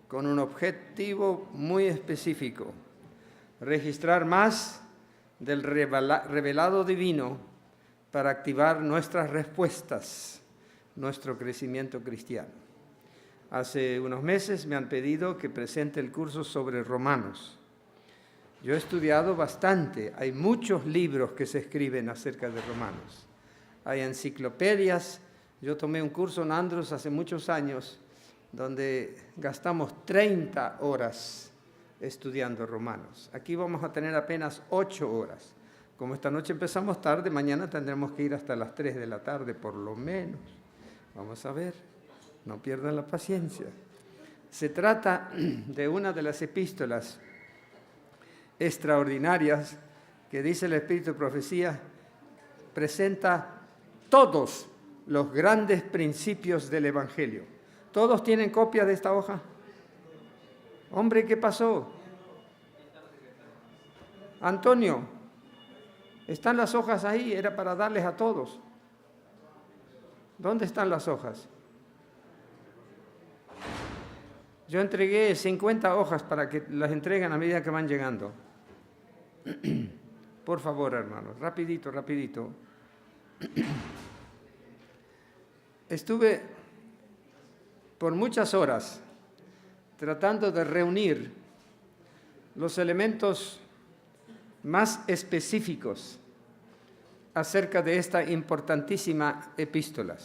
con un objetivo muy específico: registrar más del revelado divino para activar nuestras respuestas, nuestro crecimiento cristiano. Hace unos meses me han pedido que presente el curso sobre Romanos. Yo he estudiado bastante, hay muchos libros que se escriben acerca de Romanos. Hay enciclopedias. Yo tomé un curso en Andrews hace muchos años donde gastamos 30 horas estudiando Romanos. Aquí vamos a tener apenas 8 horas. Como esta noche empezamos tarde, mañana tendremos que ir hasta las 3 de la tarde por lo menos. Vamos a ver, no pierdan la paciencia. Se trata de una de las epístolas extraordinarias que dice el Espíritu de Profecía, presenta todos los grandes principios del Evangelio. ¿Todos tienen copia de esta hoja? Hombre, ¿qué pasó? Antonio, ¿están las hojas ahí? Era para darles a todos. ¿Dónde están las hojas? Yo entregué 50 hojas para que las entreguen a medida que van llegando. Por favor, hermanos, rapidito, rapidito. Estuve por muchas horas tratando de reunir los elementos más específicos acerca de esta importantísima epístola.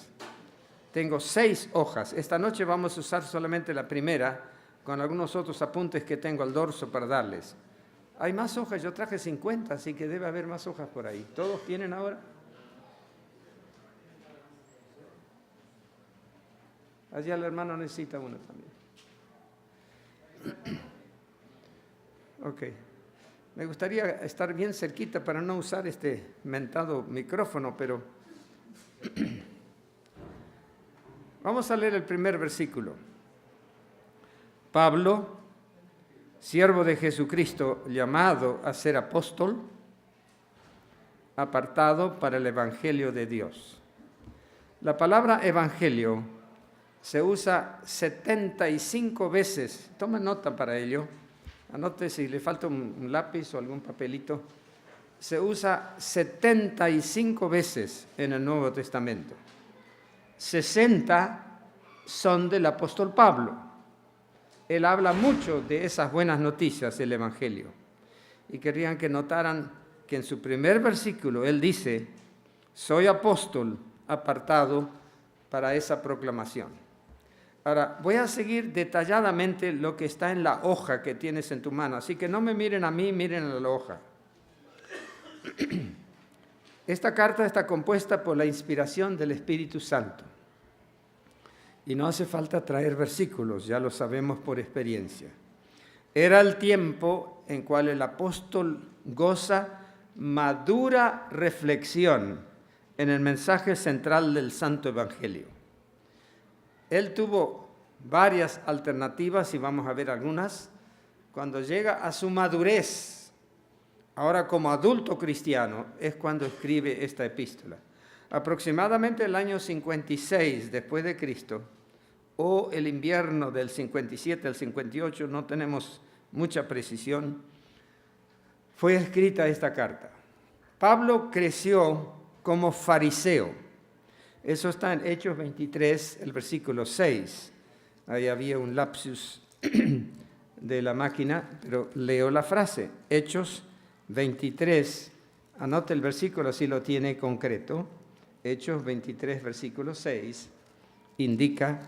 Tengo 6 hojas. Esta noche vamos a usar solamente la primera, con algunos otros apuntes que tengo al dorso para darles. Hay más hojas, yo traje 50, así que debe haber más hojas por ahí. ¿Todos tienen ahora? Allá el hermano necesita una también. Ok. Me gustaría estar bien cerquita para no usar este mentado micrófono, pero vamos a leer el primer versículo. Pablo, siervo de Jesucristo, llamado a ser apóstol, apartado para el Evangelio de Dios. La palabra evangelio se usa 75 veces. Toma nota para ello. Anote si le falta un lápiz o algún papelito. Se usa 75 veces en el Nuevo Testamento. 60 son del apóstol Pablo. Él habla mucho de esas buenas noticias del Evangelio. Y querían que notaran que en su primer versículo él dice, soy apóstol apartado para esa proclamación. Ahora, voy a seguir detalladamente lo que está en la hoja que tienes en tu mano. Así que no me miren a mí, miren a la hoja. Esta carta está compuesta por la inspiración del Espíritu Santo. Y no hace falta traer versículos, ya lo sabemos por experiencia. Era el tiempo en cual el apóstol goza madura reflexión en el mensaje central del Santo Evangelio. Él tuvo varias alternativas y vamos a ver algunas. Cuando llega a su madurez, ahora como adulto cristiano, es cuando escribe esta epístola. Aproximadamente el año 56 después de Cristo, o el invierno del 57 al 58, no tenemos mucha precisión, fue escrita esta carta. Pablo creció como fariseo. Eso está en Hechos 23, el versículo 6. Ahí había un lapsus de la máquina, pero leo la frase. Hechos 23, anote el versículo, así lo tiene concreto. Hechos 23, versículo 6, indica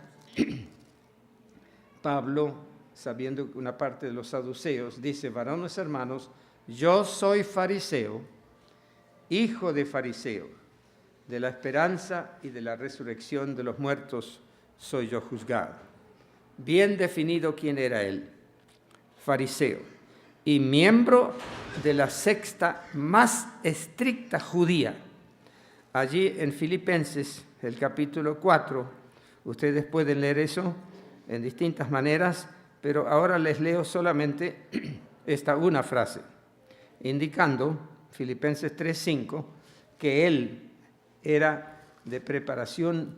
Pablo, sabiendo que una parte de los saduceos, dice, varones hermanos, yo soy fariseo, hijo de fariseo. De la esperanza y de la resurrección de los muertos soy yo juzgado. Bien definido quién era él, fariseo, y miembro de la secta más estricta judía. Allí en Filipenses, el capítulo 4, ustedes pueden leer eso en distintas maneras, pero ahora les leo solamente esta una frase, indicando, Filipenses 3:5, que él era de preparación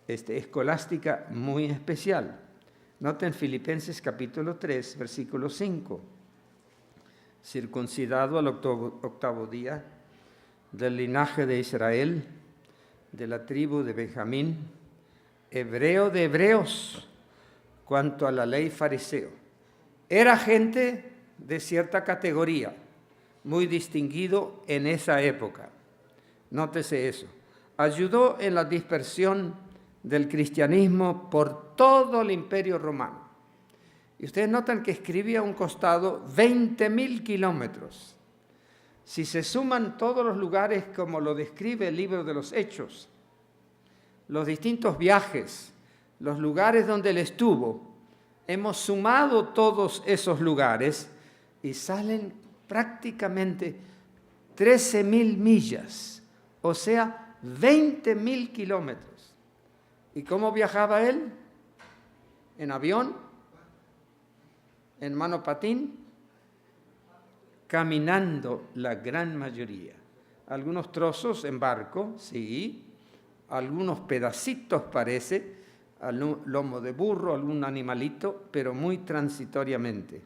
escolástica muy especial. Noten Filipenses capítulo 3, versículo 5. Circuncidado al octavo día, del linaje de Israel, de la tribu de Benjamín, hebreo de hebreos, cuanto a la ley fariseo. Era gente de cierta categoría, muy distinguido en esa época. Nótese eso. Ayudó en la dispersión del cristianismo por todo el imperio romano. Y ustedes notan que escribía a un costado 20.000 kilómetros. Si se suman todos los lugares como lo describe el libro de los Hechos, los distintos viajes, los lugares donde él estuvo, hemos sumado todos esos lugares y salen prácticamente 13.000 millas, o sea, 20.000 kilómetros. ¿Y cómo viajaba él? ¿En avión? ¿En monopatín? Caminando la gran mayoría. Algunos trozos en barco, sí, algunos pedacitos parece, algún lomo de burro, algún animalito, pero muy transitoriamente.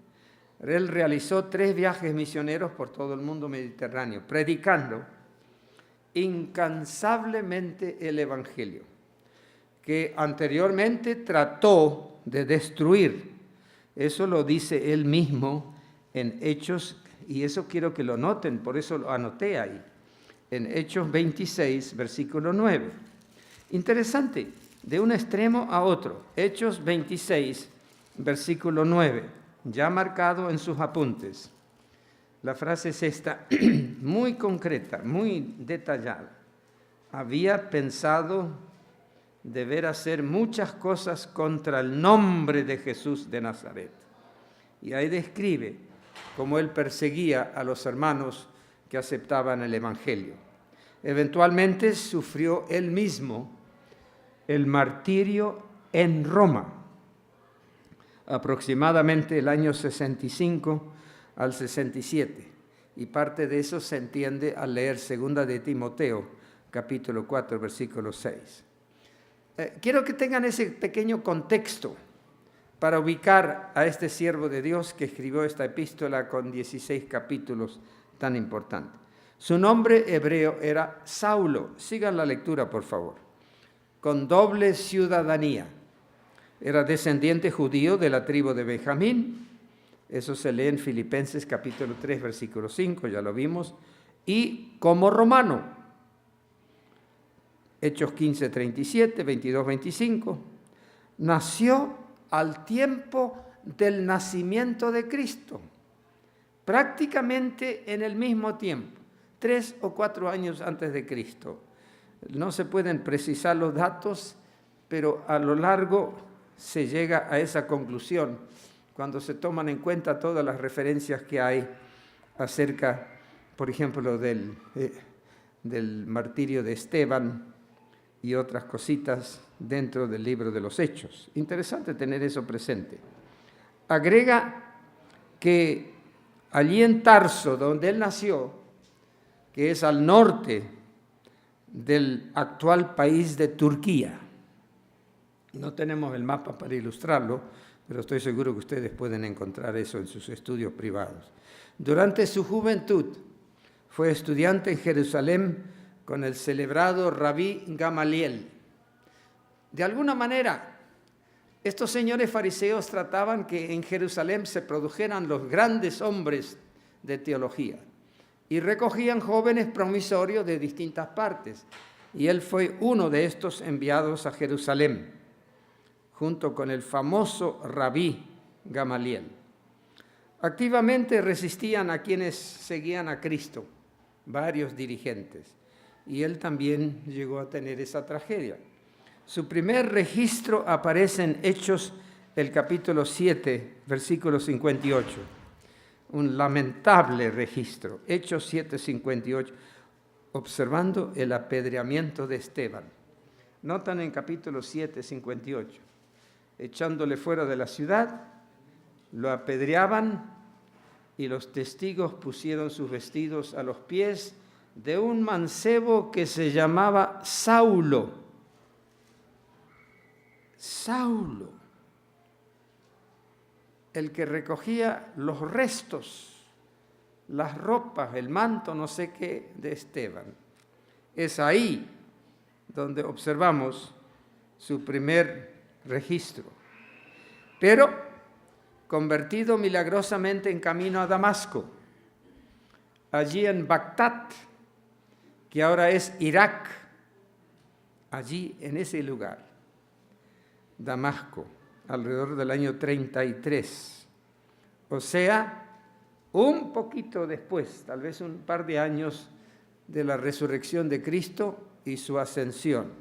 Él realizó 3 viajes misioneros por todo el mundo mediterráneo, predicando incansablemente el Evangelio, que anteriormente trató de destruir. Eso lo dice él mismo en Hechos, y eso quiero que lo noten, por eso lo anoté ahí, en Hechos 26, versículo 9. Interesante, de un extremo a otro. Hechos 26, versículo 9, ya marcado en sus apuntes. La frase es esta, muy concreta, muy detallada. Había pensado deber hacer muchas cosas contra el nombre de Jesús de Nazaret. Y ahí describe cómo él perseguía a los hermanos que aceptaban el Evangelio. Eventualmente sufrió él mismo el martirio en Roma, aproximadamente el año 65 al 67. Y parte de eso se entiende al leer 2 de Timoteo, capítulo 4, versículo 6. Quiero que tengan ese pequeño contexto para ubicar a este siervo de Dios que escribió esta epístola con 16 capítulos tan importantes. Su nombre hebreo era Saulo. Sigan la lectura, por favor. Con doble ciudadanía. Era descendiente judío de la tribu de Benjamín. Eso se lee en Filipenses capítulo 3, versículo 5, ya lo vimos. Y como romano. Hechos 15, 37, 22, 25. Nació al tiempo del nacimiento de Cristo. Prácticamente en el mismo tiempo. 3 o 4 años antes de Cristo. No se pueden precisar los datos, pero a lo largo se llega a esa conclusión cuando se toman en cuenta todas las referencias que hay acerca, por ejemplo, del martirio de Esteban y otras cositas dentro del libro de los Hechos. Interesante tener eso presente. Agrega que allí en Tarso, donde él nació, que es al norte del actual país de Turquía. No tenemos el mapa para ilustrarlo, pero estoy seguro que ustedes pueden encontrar eso en sus estudios privados. Durante su juventud fue estudiante en Jerusalén con el celebrado Rabí Gamaliel. De alguna manera, estos señores fariseos trataban que en Jerusalén se produjeran los grandes hombres de teología y recogían jóvenes promisorios de distintas partes. Y él fue uno de estos enviados a Jerusalén, junto con el famoso Rabí Gamaliel. Activamente resistían a quienes seguían a Cristo, varios dirigentes, y él también llegó a tener esa tragedia. Su primer registro aparece en Hechos, el capítulo 7, versículo 58. Un lamentable registro, Hechos 7, 58, observando el apedreamiento de Esteban. Notan en capítulo 7, 58, echándole fuera de la ciudad, lo apedreaban y los testigos pusieron sus vestidos a los pies de un mancebo que se llamaba Saulo. Saulo. el que recogía los restos, las ropas, el manto, no sé qué, de Esteban. Es ahí donde observamos su primer registro. Pero convertido milagrosamente en camino a Damasco, allí en Bagdad, que ahora es Irak, allí en ese lugar, Damasco, alrededor del año 33, o sea, un poquito después, tal vez un par de años de la resurrección de Cristo y su ascensión,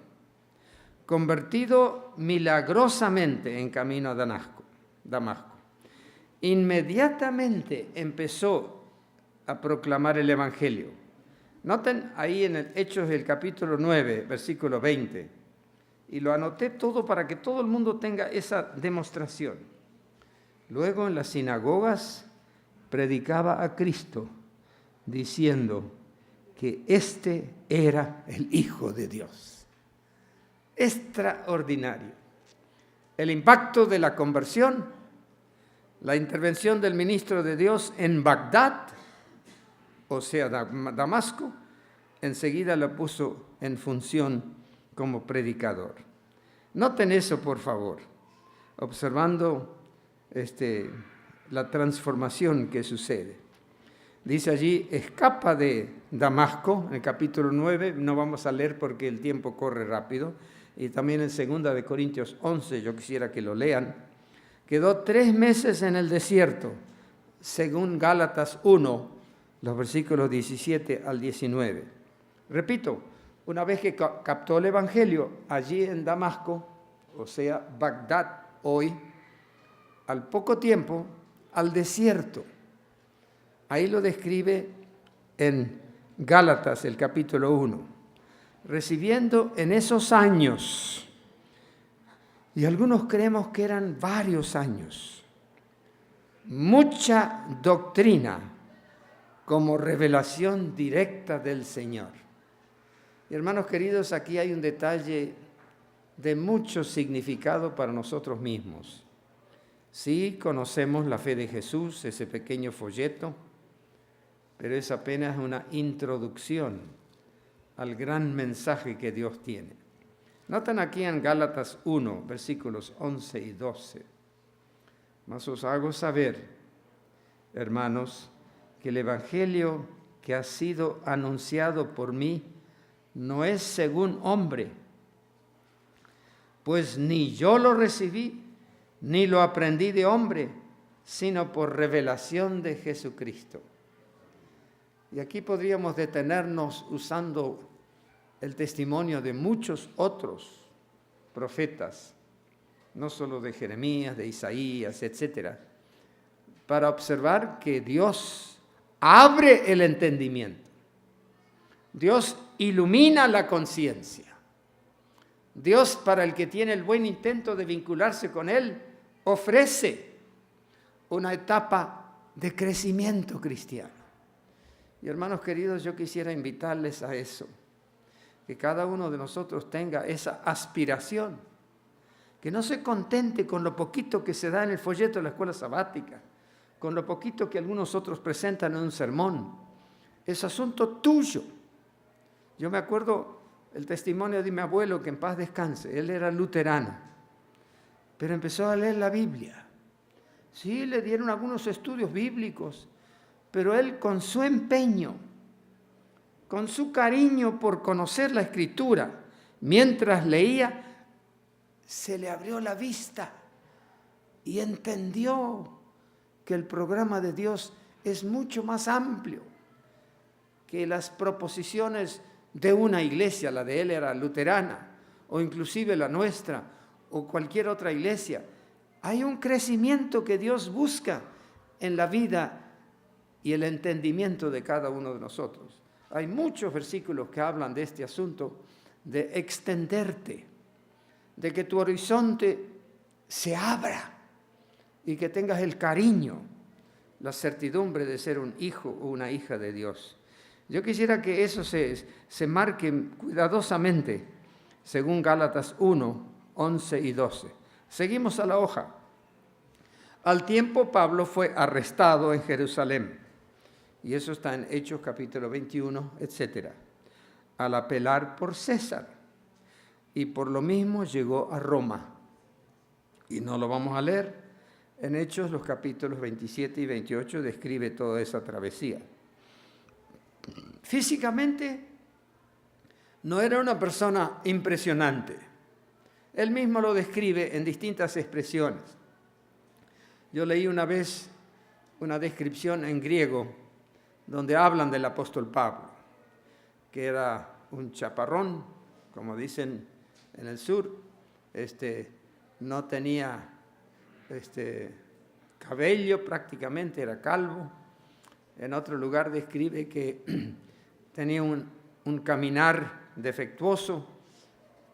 convertido milagrosamente en camino a Damasco. Inmediatamente empezó a proclamar el Evangelio. Noten ahí en el Hechos del capítulo 9, versículo 20, y lo anoté todo para que todo el mundo tenga esa demostración. Luego en las sinagogas predicaba a Cristo, diciendo que este era el Hijo de Dios. Extraordinario. El impacto de la conversión, la intervención del ministro de Dios en Bagdad, o sea, Damasco, enseguida lo puso en función como predicador. Noten eso, por favor, observando la transformación que sucede. Dice allí, escapa de Damasco, en el capítulo 9, no vamos a leer porque el tiempo corre rápido, y también en 2 de Corintios 11, yo quisiera que lo lean. Quedó 3 meses en el desierto, según Gálatas 1, los versículos 17 al 19. Repito, una vez que captó el Evangelio allí en Damasco, o sea, Bagdad hoy, al poco tiempo, al desierto. Ahí lo describe en Gálatas, el capítulo 1. Recibiendo en esos años, y algunos creemos que eran varios años, mucha doctrina como revelación directa del Señor. Y hermanos queridos, aquí hay un detalle de mucho significado para nosotros mismos. Sí, conocemos la fe de Jesús, ese pequeño folleto, pero es apenas una introducción al gran mensaje que Dios tiene. Notan aquí en Gálatas 1, versículos 11 y 12. Mas os hago saber, hermanos, que el Evangelio que ha sido anunciado por mí no es según hombre, pues ni yo lo recibí, ni lo aprendí de hombre, sino por revelación de Jesucristo. Y aquí podríamos detenernos usando el testimonio de muchos otros profetas, no solo de Jeremías, de Isaías, etcétera, para observar que Dios abre el entendimiento. Dios ilumina la conciencia. Dios, para el que tiene el buen intento de vincularse con Él, ofrece una etapa de crecimiento cristiano. Y hermanos queridos, yo quisiera invitarles a eso, que cada uno de nosotros tenga esa aspiración, que no se contente con lo poquito que se da en el folleto de la escuela sabática, con lo poquito que algunos otros presentan en un sermón. Es asunto tuyo. Yo me acuerdo el testimonio de mi abuelo, que en paz descanse. Él era luterano, pero empezó a leer la Biblia. Sí, le dieron algunos estudios bíblicos, pero él con su empeño, con su cariño por conocer la Escritura, mientras leía, se le abrió la vista y entendió que el programa de Dios es mucho más amplio que las proposiciones de una iglesia. La de él era luterana, o inclusive la nuestra, o cualquier otra iglesia. Hay un crecimiento que Dios busca en la vida y el entendimiento de cada uno de nosotros. Hay muchos versículos que hablan de este asunto, de extenderte, de que tu horizonte se abra y que tengas el cariño, la certidumbre de ser un hijo o una hija de Dios. Yo quisiera que eso se marque cuidadosamente, según Gálatas 1, 11 y 12. Seguimos a la hoja. Al tiempo Pablo fue arrestado en Jerusalén, y eso está en Hechos capítulo 21, etc., al apelar por César, y por lo mismo llegó a Roma. Y no lo vamos a leer. En Hechos los capítulos 27 y 28 describe toda esa travesía. Físicamente no era una persona impresionante. Él mismo lo describe en distintas expresiones. Yo leí una vez una descripción en griego donde hablan del apóstol Pablo, que era un chaparrón, como dicen en el sur, no tenía cabello prácticamente, era calvo. En otro lugar describe que tenía un caminar defectuoso.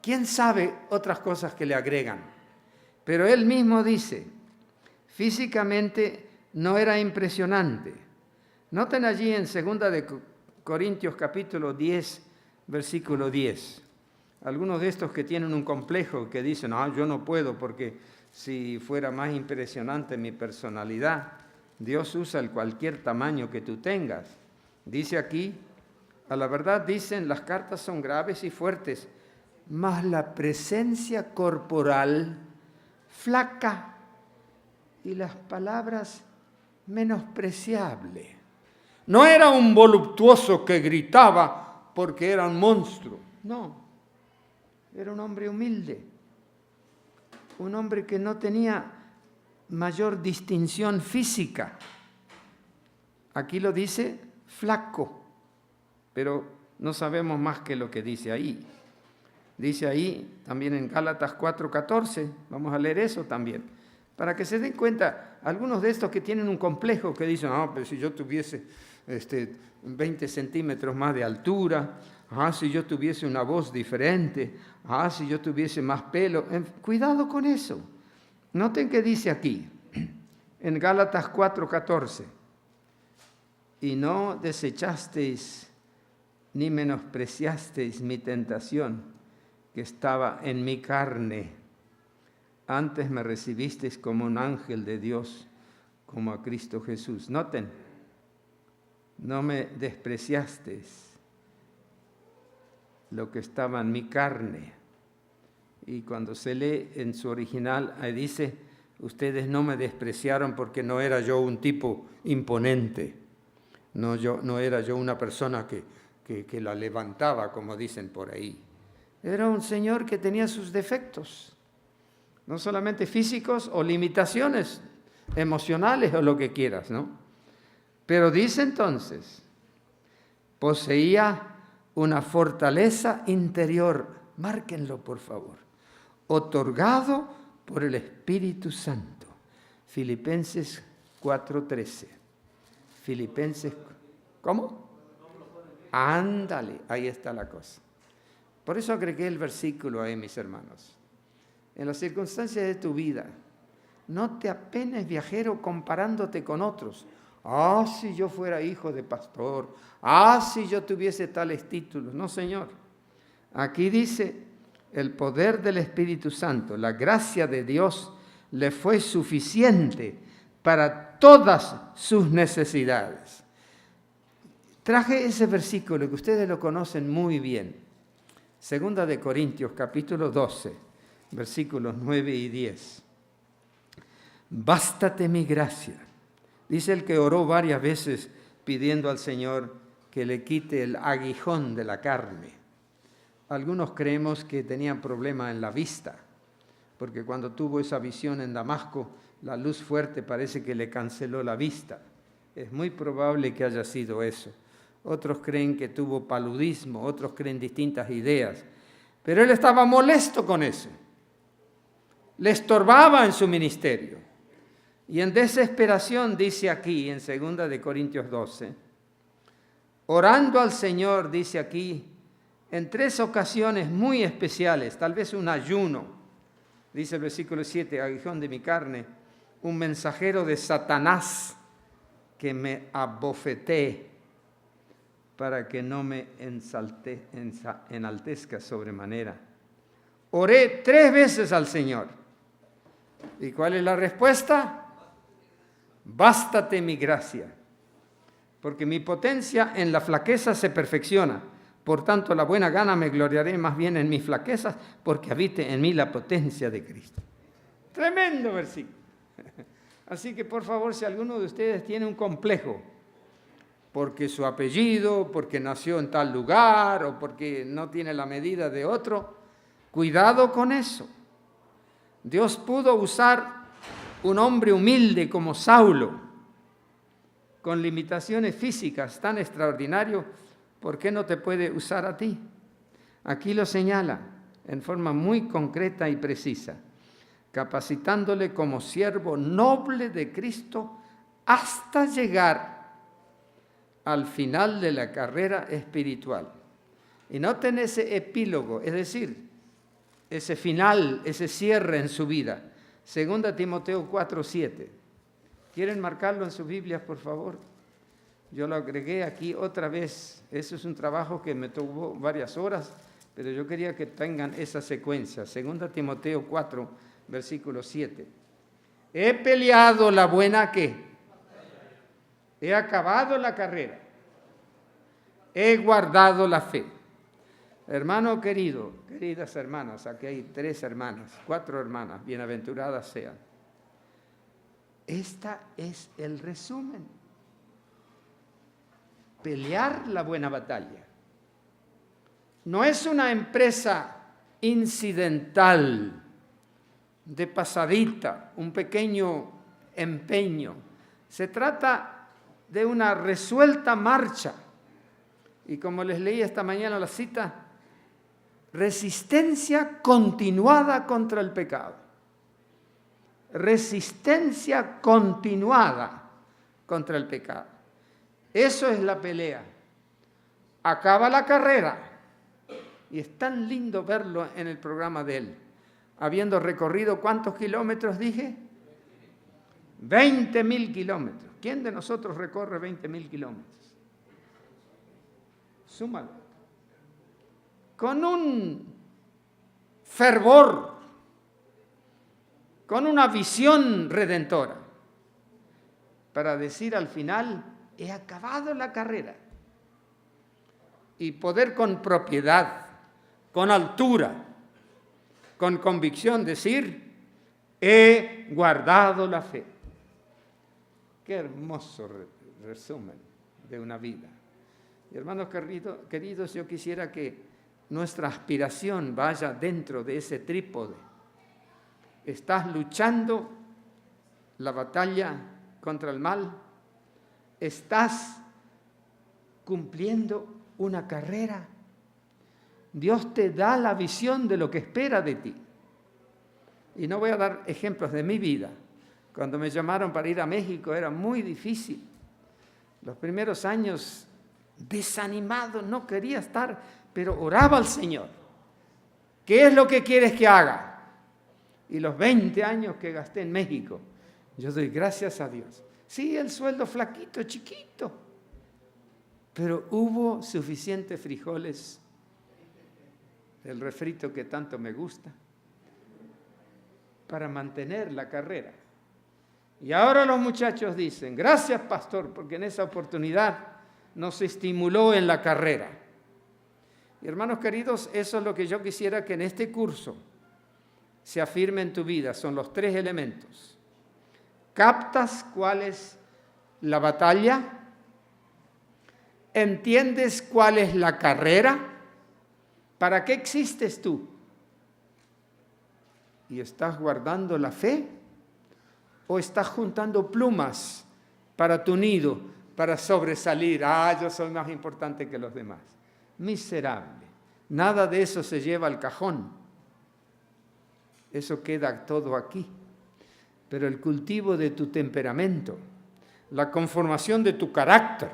¿Quién sabe otras cosas que le agregan? Pero él mismo dice, físicamente no era impresionante. Noten allí en 2 de Corintios capítulo 10, versículo 10. Algunos de estos que tienen un complejo, que dicen, yo no puedo porque si fuera más impresionante mi personalidad, Dios usa el cualquier tamaño que tú tengas. Dice aquí, a la verdad dicen, las cartas son graves y fuertes, mas la presencia corporal flaca y las palabras menospreciable. No era un voluptuoso que gritaba porque era un monstruo, no. Era un hombre humilde, un hombre que no tenía mayor distinción física. Aquí lo dice flaco, pero no sabemos más que lo que dice ahí. Dice ahí también en Gálatas 4:14, vamos a leer eso también, para que se den cuenta algunos de estos que tienen un complejo que dicen, pero si yo tuviese 20 centímetros más de altura, si yo tuviese una voz diferente, si yo tuviese más pelo. Cuidado con eso. Noten que dice aquí, en Gálatas 4:14, y no desechasteis ni menospreciasteis mi tentación que estaba en mi carne. Antes me recibisteis como un ángel de Dios, como a Cristo Jesús. Noten, no me despreciasteis lo que estaba en mi carne. Y cuando se lee en su original, ahí dice, ustedes no me despreciaron porque no era yo un tipo imponente. No era yo una persona que la levantaba, como dicen por ahí. Era un señor que tenía sus defectos, no solamente físicos o limitaciones emocionales o lo que quieras, ¿no? Pero dice entonces, poseía una fortaleza interior, márquenlo por favor, otorgado por el Espíritu Santo. Filipenses 4:13. Filipenses, ¿cómo? Ándale, ahí está la cosa. Por eso agregué el versículo ahí, mis hermanos. En las circunstancias de tu vida, no te apenes, viajero, comparándote con otros. Si yo fuera hijo de pastor, si yo tuviese tales títulos. No, Señor. Aquí dice, el poder del Espíritu Santo, la gracia de Dios le fue suficiente para todas sus necesidades. Traje ese versículo que ustedes lo conocen muy bien. 2 de Corintios, capítulo 12, versículos 9 y 10. Bástate mi gracia. Dice el que oró varias veces pidiendo al Señor que le quite el aguijón de la carne. Algunos creemos que tenían problema en la vista, porque cuando tuvo esa visión en Damasco, la luz fuerte parece que le canceló la vista. Es muy probable que haya sido eso. Otros creen que tuvo paludismo, otros creen distintas ideas. Pero él estaba molesto con eso. Le estorbaba en su ministerio. Y en desesperación dice aquí, en 2 de Corintios 12, orando al Señor, dice aquí, en 3 ocasiones muy especiales, tal vez un ayuno, dice el versículo 7, aguijón de mi carne, un mensajero de Satanás que me abofeté para que no me enaltezca sobremanera. Oré 3 veces al Señor. ¿Y cuál es la respuesta? bástate mi gracia, porque mi potencia en la flaqueza se perfecciona. Por tanto, a la buena gana me gloriaré más bien en mis flaquezas, porque habite en mí la potencia de Cristo. Tremendo versículo. Así que, por favor, si alguno de ustedes tiene un complejo, porque su apellido, porque nació en tal lugar, o porque no tiene la medida de otro, cuidado con eso. Dios pudo usar un hombre humilde como Saulo, con limitaciones físicas tan extraordinarias. ¿Por qué no te puede usar a ti? Aquí lo señala en forma muy concreta y precisa, capacitándole como siervo noble de Cristo hasta llegar al final de la carrera espiritual. Y noten ese epílogo, es decir, ese final, ese cierre en su vida. 2 Timoteo 4:7. ¿Quieren marcarlo en sus Biblias, por favor? Yo lo agregué aquí otra vez. Eso es un trabajo que me tomó varias horas, pero yo quería que tengan esa secuencia. 2 Timoteo 4, versículo 7. He peleado la buena ¿qué? He acabado la carrera. He guardado la fe. Hermano querido, queridas hermanas, aquí hay 3 hermanas, 4 hermanas, bienaventuradas sean. Este es el resumen. Pelear la buena batalla. No es una empresa incidental, de pasadita, un pequeño empeño. Se trata de una resuelta marcha. Y como les leí esta mañana la cita, resistencia continuada contra el pecado. Resistencia continuada contra el pecado. Eso es la pelea. Acaba la carrera. Y es tan lindo verlo en el programa de él. Habiendo recorrido, ¿cuántos kilómetros dije? 20.000 kilómetros. ¿Quién de nosotros recorre 20.000 kilómetros? Súmalo. Con un fervor, con una visión redentora, para decir al final, he acabado la carrera. Y poder con propiedad, con altura, con convicción decir, he guardado la fe. Qué hermoso resumen de una vida. Y hermanos queridos, yo quisiera que nuestra aspiración vaya dentro de ese trípode. ¿Estás luchando la batalla contra el mal? ¿Estás cumpliendo una carrera? Dios te da la visión de lo que espera de ti. Y no voy a dar ejemplos de mi vida. Cuando me llamaron para ir a México era muy difícil. Los primeros años desanimado, no quería estar, pero oraba al Señor. ¿Qué es lo que quieres que haga? Y los 20 años que gasté en México, yo doy gracias a Dios. Sí, el sueldo flaquito, chiquito, pero hubo suficientes frijoles, el refrito que tanto me gusta, para mantener la carrera. Y ahora los muchachos dicen, gracias pastor, porque en esa oportunidad nos estimuló en la carrera. Y hermanos queridos, eso es lo que yo quisiera que en este curso se afirme en tu vida. Son los 3 elementos. ¿Captas cuál es la batalla? ¿Entiendes cuál es la carrera? ¿Para qué existes tú? ¿Y estás guardando la fe? ¿O estás juntando plumas para tu nido, para sobresalir? Yo soy más importante que los demás. Miserable. Nada de eso se lleva al cajón. Eso queda todo aquí. Pero el cultivo de tu temperamento, la conformación de tu carácter,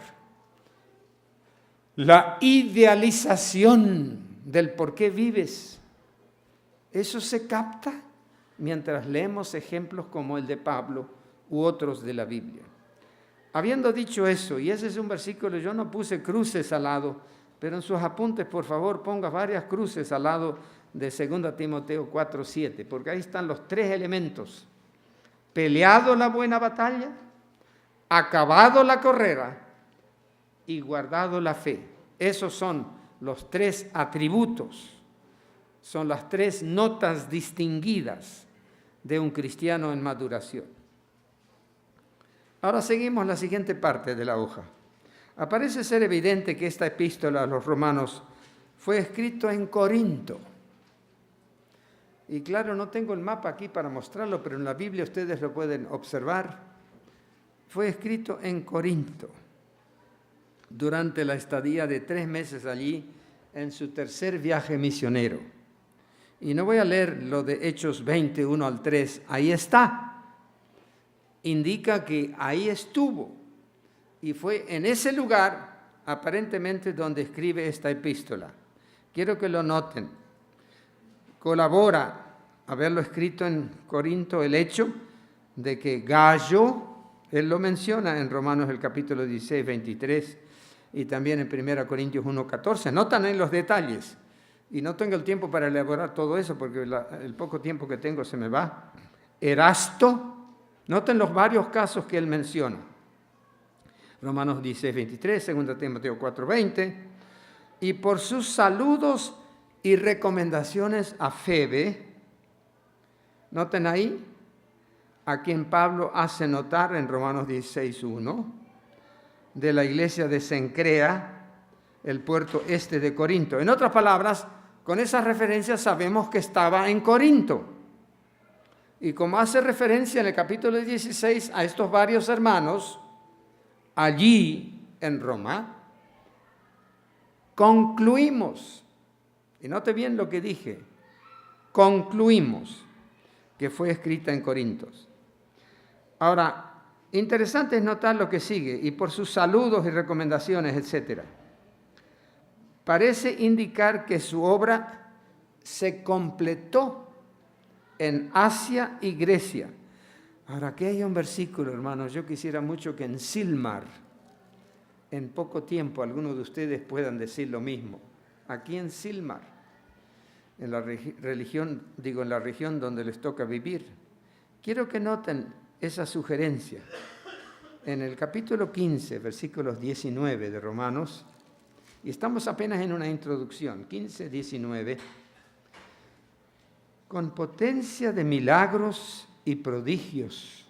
la idealización del por qué vives, eso se capta mientras leemos ejemplos como el de Pablo u otros de la Biblia. Habiendo dicho eso, y ese es un versículo, yo no puse cruces al lado, pero en sus apuntes, por favor, ponga varias cruces al lado de 2 Timoteo 4:7, porque ahí están los 3 elementos. Peleado la buena batalla, acabado la carrera y guardado la fe. Esos son los 3 atributos, son las 3 notas distinguidas de un cristiano en maduración. Ahora seguimos la siguiente parte de la hoja. Parece ser evidente que esta epístola a los romanos fue escrito en Corinto. Y claro, no tengo el mapa aquí para mostrarlo, pero en la Biblia ustedes lo pueden observar. Fue escrito en Corinto durante la estadía de 3 meses allí en su tercer viaje misionero. Y no voy a leer lo de Hechos 21 al 3, ahí está. Indica que ahí estuvo y fue en ese lugar aparentemente donde escribe esta epístola. Quiero que lo noten. Colabora haberlo escrito en Corinto el hecho de que Gallo, él lo menciona en Romanos el capítulo 16, 23 y también en 1 Corintios 1, 14. Notan en los detalles. Y no tengo el tiempo para elaborar todo eso porque el poco tiempo que tengo se me va. Erasto, noten los varios casos que él menciona. Romanos 16, 23, 2 Timoteo 4, 20. Y por sus saludos y recomendaciones a Febe, noten ahí, a quien Pablo hace notar en Romanos 16, 1, de la iglesia de Cencrea, el puerto este de Corinto. En otras palabras, con esas referencias sabemos que estaba en Corinto. Y como hace referencia en el capítulo 16 a estos varios hermanos, allí en Roma, concluimos, y note bien lo que dije, concluimos que fue escrita en Corintos. Ahora, interesante es notar lo que sigue, y por sus saludos y recomendaciones, etc. Parece indicar que su obra se completó en Asia y Grecia. Ahora, aquí hay un versículo, hermanos, yo quisiera mucho que en Silmar, en poco tiempo, algunos de ustedes puedan decir lo mismo. Aquí en Silmar, en la en la región donde les toca vivir. Quiero que noten esa sugerencia. En el capítulo 15, versículos 19 de Romanos, y estamos apenas en una introducción, 15, 19, con potencia de milagros y prodigios,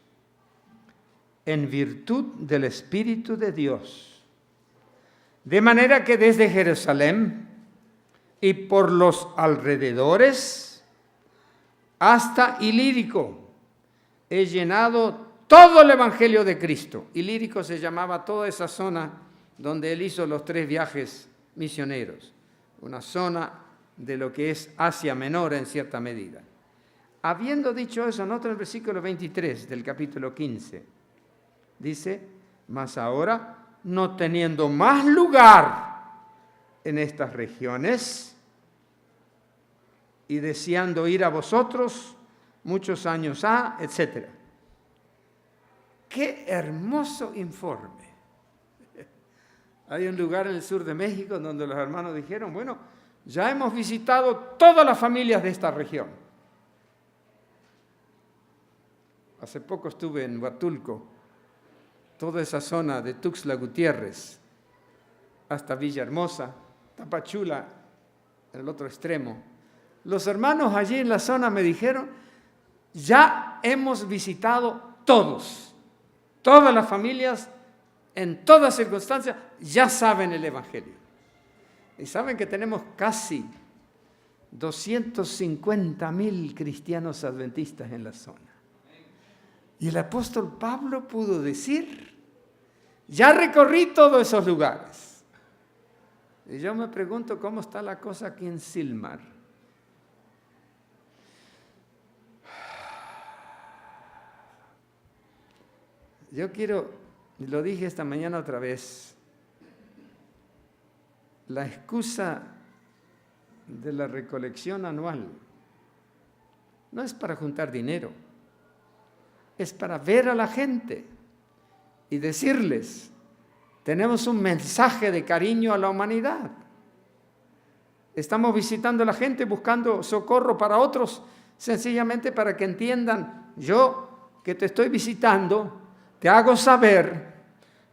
en virtud del Espíritu de Dios, de manera que desde Jerusalén y por los alrededores hasta Ilírico he llenado todo el Evangelio de Cristo. Ilírico se llamaba toda esa zona donde él hizo los 3 viajes misioneros, una zona de lo que es Asia Menor en cierta medida. Habiendo dicho eso, nota el versículo 23 del capítulo 15, dice, mas ahora, no teniendo más lugar en estas regiones y deseando ir a vosotros muchos años etc. ¡Qué hermoso informe! Hay un lugar en el sur de México donde los hermanos dijeron, bueno, ya hemos visitado todas las familias de esta región. Hace poco estuve en Huatulco, toda esa zona de Tuxtla Gutiérrez, hasta Villahermosa, Tapachula, en el otro extremo. Los hermanos allí en la zona me dijeron, ya hemos visitado todas las familias, en todas circunstancias, ya saben el Evangelio. Y saben que tenemos casi 250,000 cristianos adventistas en la zona. Y el apóstol Pablo pudo decir, ya recorrí todos esos lugares. Y yo me pregunto cómo está la cosa aquí en Silmar. Yo quiero, lo dije esta mañana otra vez, la excusa de la recolección anual no es para juntar dinero, es para ver a la gente y decirles, tenemos un mensaje de cariño a la humanidad. Estamos visitando a la gente buscando socorro para otros, sencillamente para que entiendan, yo que te estoy visitando, te hago saber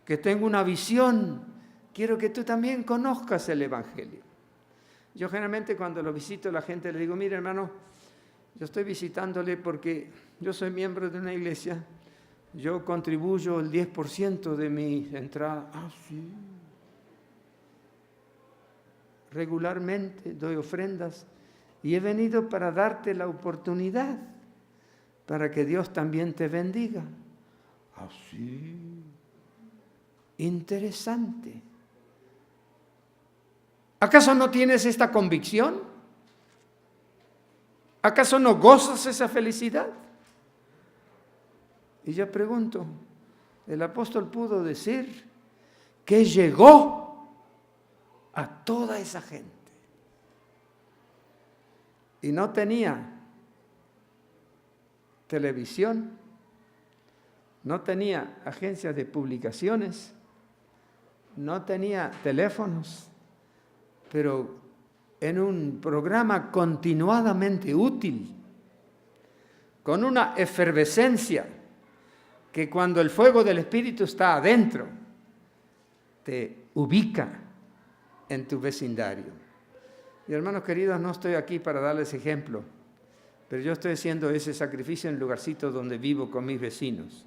que tengo una visión. Quiero que tú también conozcas el Evangelio. Yo generalmente cuando lo visito a la gente le digo, mire hermano, yo estoy visitándole porque yo soy miembro de una iglesia, yo contribuyo el 10% de mi entrada. Ah, sí. Regularmente doy ofrendas y he venido para darte la oportunidad para que Dios también te bendiga. Ah, sí. Interesante. ¿Acaso no tienes esta convicción? ¿Acaso no gozas esa felicidad? Y yo pregunto, el apóstol pudo decir que llegó a toda esa gente y no tenía televisión, no tenía agencias de publicaciones, no tenía teléfonos, pero en un programa continuadamente útil, con una efervescencia que cuando el fuego del Espíritu está adentro, te ubica en tu vecindario. Y hermanos queridos, no estoy aquí para darles ejemplo, pero yo estoy haciendo ese sacrificio en el lugarcito donde vivo con mis vecinos.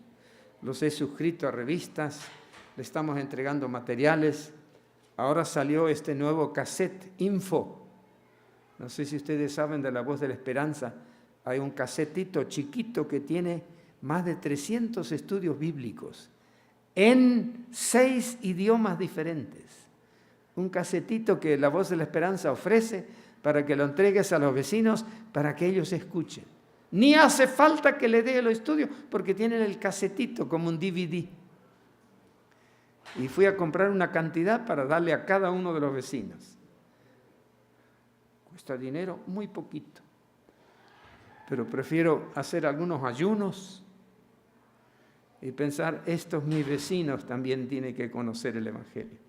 Los he suscrito a revistas, le estamos entregando materiales. Ahora salió este nuevo cassette Info. No sé si ustedes saben de La Voz de la Esperanza. Hay un casetito chiquito que tiene más de 300 estudios bíblicos en 6 idiomas diferentes. Un casetito que La Voz de la Esperanza ofrece para que lo entregues a los vecinos para que ellos escuchen. Ni hace falta que le dé el estudio porque tienen el casetito como un DVD. Y fui a comprar una cantidad para darle a cada uno de los vecinos. Cuesta dinero, muy poquito. Pero prefiero hacer algunos ayunos y pensar, estos mis vecinos también tienen que conocer el Evangelio.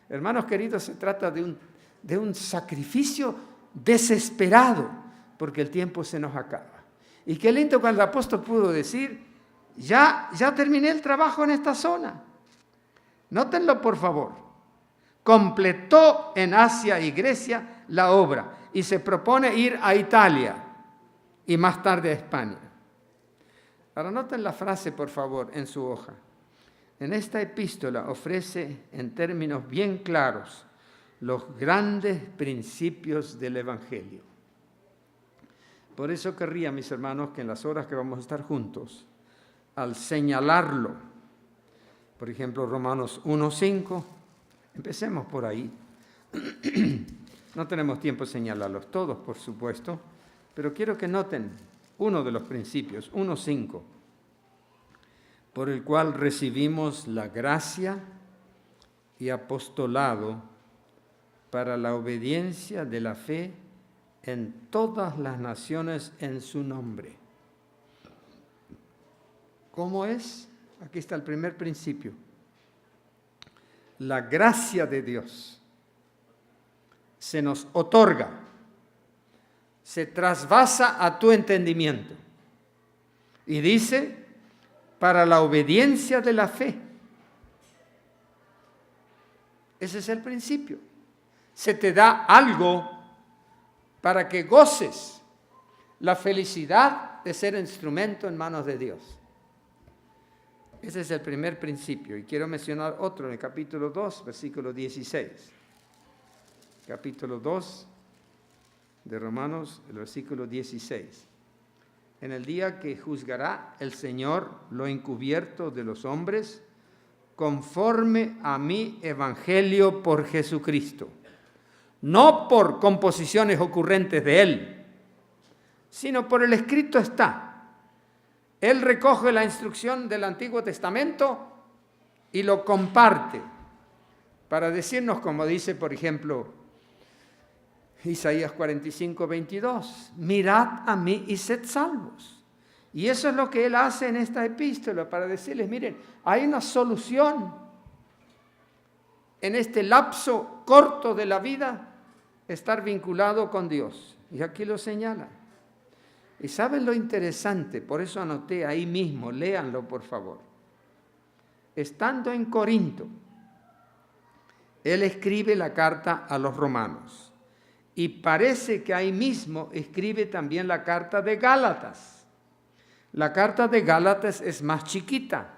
Hermanos queridos, se trata de un sacrificio desesperado, porque el tiempo se nos acaba. Y qué lindo cuando el apóstol pudo decir, ya terminé el trabajo en esta zona. Nótenlo por favor. Completó en Asia y Grecia la obra y se propone ir a Italia y más tarde a España. Ahora noten la frase por favor en su hoja. En esta epístola ofrece en términos bien claros los grandes principios del Evangelio. Por eso querría, mis hermanos, que en las horas que vamos a estar juntos, al señalarlo, por ejemplo, Romanos 1:5, empecemos por ahí. No tenemos tiempo de señalarlos todos, por supuesto, pero quiero que noten uno de los principios, 1:5, por el cual recibimos la gracia y apostolado para la obediencia de la fe en todas las naciones en su nombre. ¿Cómo es? Aquí está el primer principio. La gracia de Dios se nos otorga, se trasvasa a tu entendimiento. Y dice, para la obediencia de la fe. Ese es el principio. Se te da algo para que goces la felicidad de ser instrumento en manos de Dios. Ese es el primer principio. Y quiero mencionar otro en el capítulo 2, versículo 16. Capítulo 2 de Romanos, el versículo 16. En el día que juzgará el Señor lo encubierto de los hombres, conforme a mi evangelio por Jesucristo. No por composiciones ocurrentes de Él, sino por el escrito está. Él recoge la instrucción del Antiguo Testamento y lo comparte para decirnos, como dice, por ejemplo, Isaías 45:22, mirad a mí y sed salvos. Y eso es lo que Él hace en esta epístola, para decirles, miren, hay una solución en este lapso corto de la vida, estar vinculado con Dios. Y aquí lo señala. Y ¿saben lo interesante? Por eso anoté ahí mismo, léanlo por favor. estando en Corinto, él escribe la carta a los romanos. Y parece que ahí mismo escribe también la carta de Gálatas. La carta de Gálatas es más chiquita.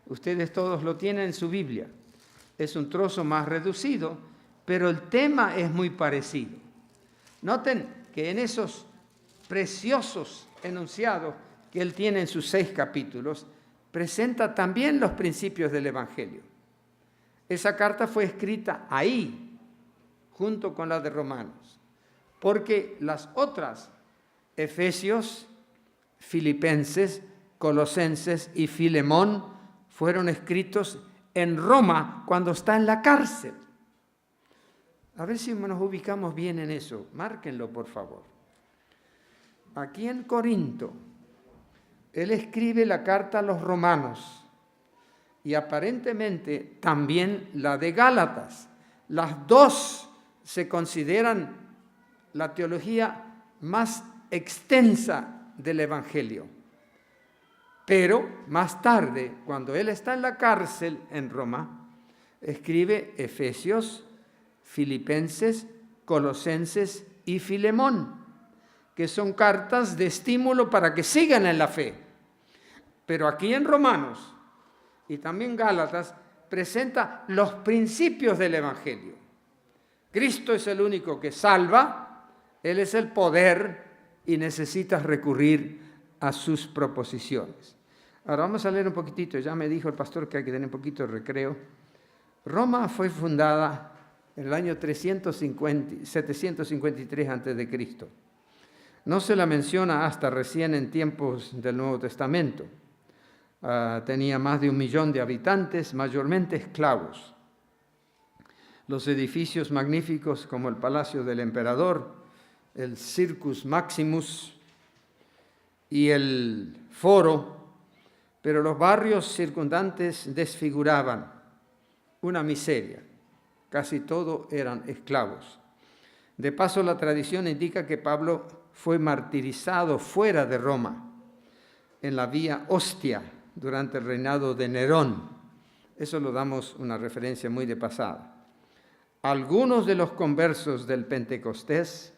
Ustedes todos lo tienen en su Biblia. Es un trozo más reducido, pero el tema es muy parecido. Noten que en esos preciosos enunciados que él tiene en sus 6 capítulos, presenta también los principios del Evangelio. Esa carta fue escrita ahí, junto con la de Romanos, porque las otras, Efesios, Filipenses, Colosenses y Filemón, fueron escritos en Roma cuando está en la cárcel. A ver si nos ubicamos bien en eso. Márquenlo, por favor. Aquí en Corinto, él escribe la carta a los romanos y aparentemente también la de Gálatas. Las dos se consideran la teología más extensa del Evangelio. Pero más tarde, cuando él está en la cárcel en Roma, escribe Efesios, Filipenses, Colosenses y Filemón, que son cartas de estímulo para que sigan en la fe. Pero aquí en Romanos y también Gálatas presenta los principios del Evangelio. Cristo es el único que salva, Él es el poder y necesitas recurrir a sus proposiciones. Ahora vamos a leer un poquitito, ya me dijo el pastor que hay que tener un poquito de recreo. Roma fue fundada en el año 753 a.C. No se la menciona hasta recién en tiempos del Nuevo Testamento. Tenía más de 1 millón de habitantes, mayormente esclavos. Los edificios magníficos como el Palacio del Emperador, el Circus Maximus y el Foro, pero los barrios circundantes desfiguraban, una miseria. Casi todos eran esclavos. De paso, la tradición indica que Pablo fue martirizado fuera de Roma, en la Vía Ostia, durante el reinado de Nerón. Eso lo damos una referencia muy de pasada. Algunos de los conversos del Pentecostés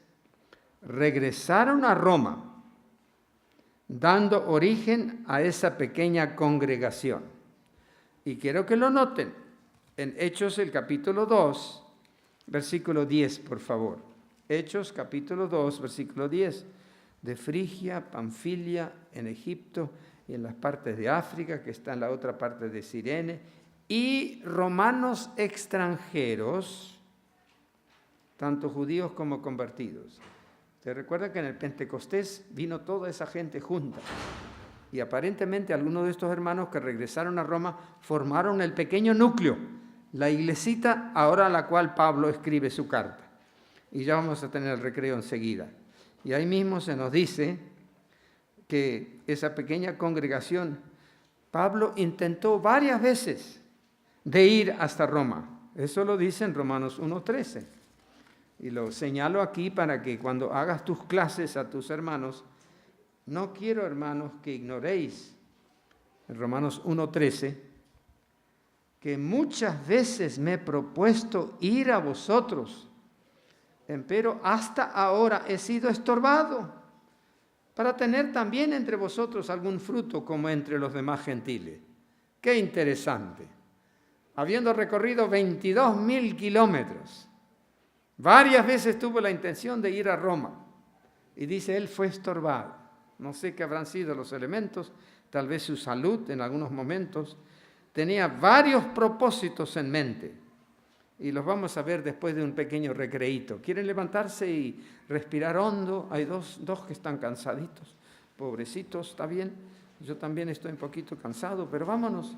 regresaron a Roma, dando origen a esa pequeña congregación. Y quiero que lo noten en Hechos, el capítulo 2, versículo 10, por favor. Hechos, capítulo 2, versículo 10. De Frigia, Panfilia, en Egipto y en las partes de África, que está en la otra parte de Cirene, y romanos extranjeros, tanto judíos como convertidos. ¿Te recuerda que en el Pentecostés vino toda esa gente junta? Y aparentemente algunos de estos hermanos que regresaron a Roma formaron el pequeño núcleo, la iglesita ahora a la cual Pablo escribe su carta. Y ya vamos a tener el recreo enseguida. Y ahí mismo se nos dice que esa pequeña congregación, Pablo intentó varias veces de ir hasta Roma. Eso lo dice en Romanos 1:13. Y lo señalo aquí para que cuando hagas tus clases a tus hermanos, no quiero, hermanos, que ignoréis, en Romanos 1:13, que muchas veces me he propuesto ir a vosotros, empero hasta ahora he sido estorbado, para tener también entre vosotros algún fruto como entre los demás gentiles. ¡Qué interesante! Habiendo recorrido 22.000 kilómetros, varias veces tuvo la intención de ir a Roma, y dice, él fue estorbado. No sé qué habrán sido los elementos, tal vez su salud en algunos momentos. Tenía varios propósitos en mente, y los vamos a ver después de un pequeño recreíto. ¿Quieren levantarse y respirar hondo? Hay dos que están cansaditos, pobrecitos, ¿está bien? Yo también estoy un poquito cansado, pero vámonos.